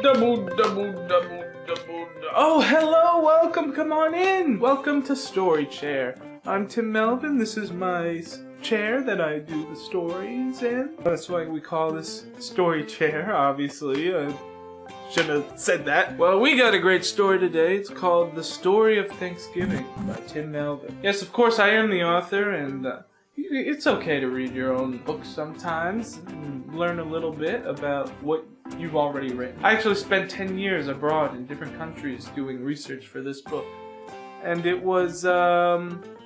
Oh, hello, welcome, come on in. Welcome to Story Chair. I'm Tim Melvin. This is my chair that I do the stories in. That's why we call this Story Chair, obviously. Shouldn't have said that. Well, we got a great story today. It's called The Story of Thanksgiving by Tim Melvin. Yes, of course, I am the author, and it's okay to read your own books sometimes and learn a little bit about what you've already written. I actually spent 10 years abroad in different countries doing research for this book, and it was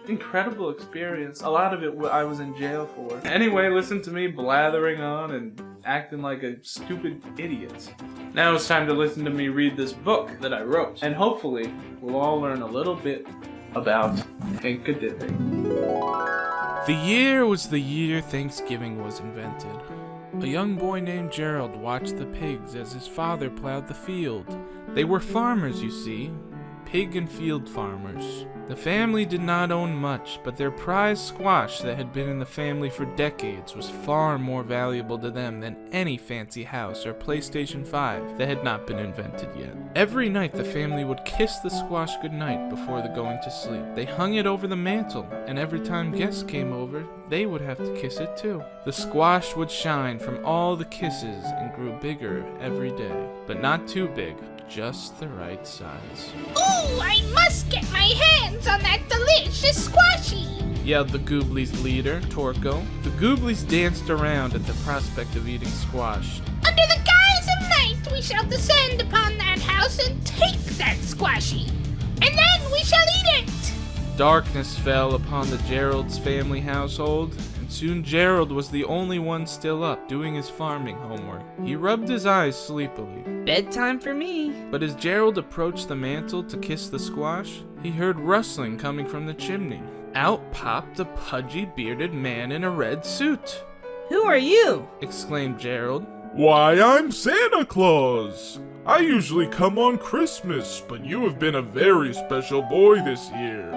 incredible experience. A lot of it I was in jail for. Anyway, listen to me blathering on and acting like a stupid idiot. Now it's time to listen to me read this book that I wrote, and hopefully we'll all learn a little bit about Thanksgiving. The year was the year Thanksgiving was invented. A young boy named Gerald watched the pigs as his father plowed the field. They were farmers, you see, pig and field farmers. The family did not own much, but their prized squash that had been in the family for decades was far more valuable to them than any fancy house or PlayStation 5 that had not been invented yet. Every night the family would kiss the squash goodnight before the going to sleep. They hung it over the mantel, and every time guests came over, they would have to kiss it too. The squash would shine from all the kisses and grew bigger every day, but not too big. Just the right size. Ooh, I must get my hands on that delicious squashy! Yelled the Gooblies' leader, Torko. The Gooblies danced around at the prospect of eating squash. Under the guise of night, we shall descend upon that house and take that squashy, and then we shall eat it! Darkness fell upon the Gerald's family household, and soon Gerald was the only one still up doing his farming homework. He rubbed his eyes sleepily. Bedtime for me. But as Gerald approached the mantel to kiss the squash, he heard rustling coming from the chimney. Out popped a pudgy, bearded man in a red suit. Who are you? Exclaimed Gerald. Why, I'm Santa Claus. I usually come on Christmas, but you have been a very special boy this year.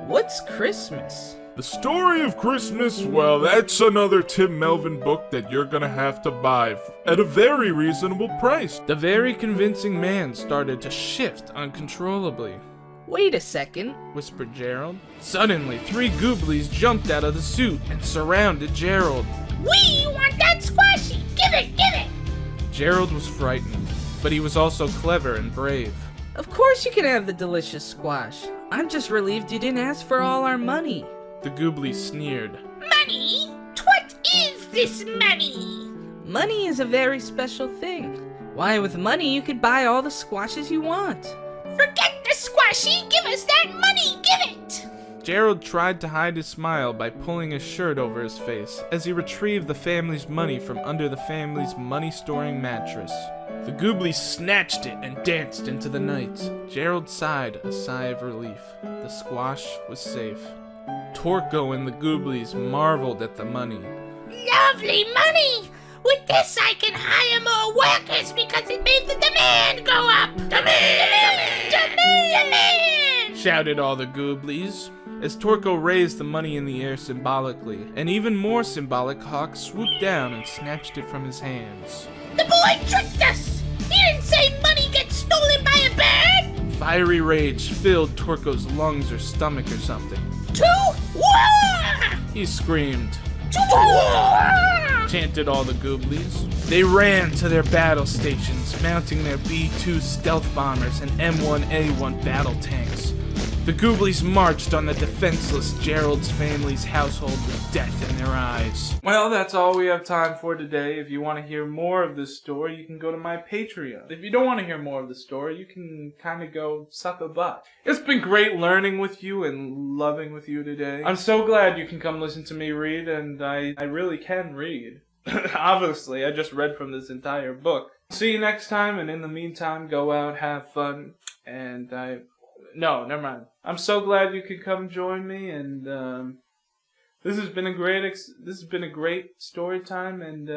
What's Christmas? The story of Christmas, well, that's another Tim Melvin book that you're gonna have to buy at a very reasonable price. The very convincing man started to shift uncontrollably. Wait a second, whispered Gerald. Suddenly, 3 Gooblies jumped out of the suit and surrounded Gerald. We want that squashy! Give it, give it! Gerald was frightened, but he was also clever and brave. Of course you can have the delicious squash. I'm just relieved you didn't ask for all our money. The Gooblies sneered. Money? What is this money? Money is a very special thing. Why, with money you could buy all the squashes you want. Forget the squashy! Give us that money! Give it! Gerald tried to hide his smile by pulling his shirt over his face as he retrieved the family's money from under the family's money-storing mattress. The Gooblies snatched it and danced into the night. Gerald sighed a sigh of relief. The squash was safe. Torko and the Gooblies marveled at the money. Lovely money! With this I can hire more workers because it made the demand go up! Demand! Shouted all the Gooblies, as Torko raised the money in the air symbolically. An even more symbolic hawk swooped down and snatched it from his hands. The boy tricked us! He didn't say money gets stolen by a bird! Fiery rage filled Torko's lungs or stomach or something. To war! He screamed. To war! Chanted all the Gooblies. They ran to their battle stations, mounting their B-2 stealth bombers and M1A1 battle tanks. The Gooblies marched on the defenseless Gerald's family's household with death in their eyes. Well, that's all we have time for today. If you want to hear more of this story, you can go to my Patreon. If you don't want to hear more of the story, you can kind of go suck a butt. It's been great learning with you and loving with you today. I'm so glad you can come listen to me read, and I really can read. Obviously, I just read from this entire book. See you next time, and in the meantime, go out, have fun, and No, never mind. I'm so glad you could come join me, and this has been a great story time, and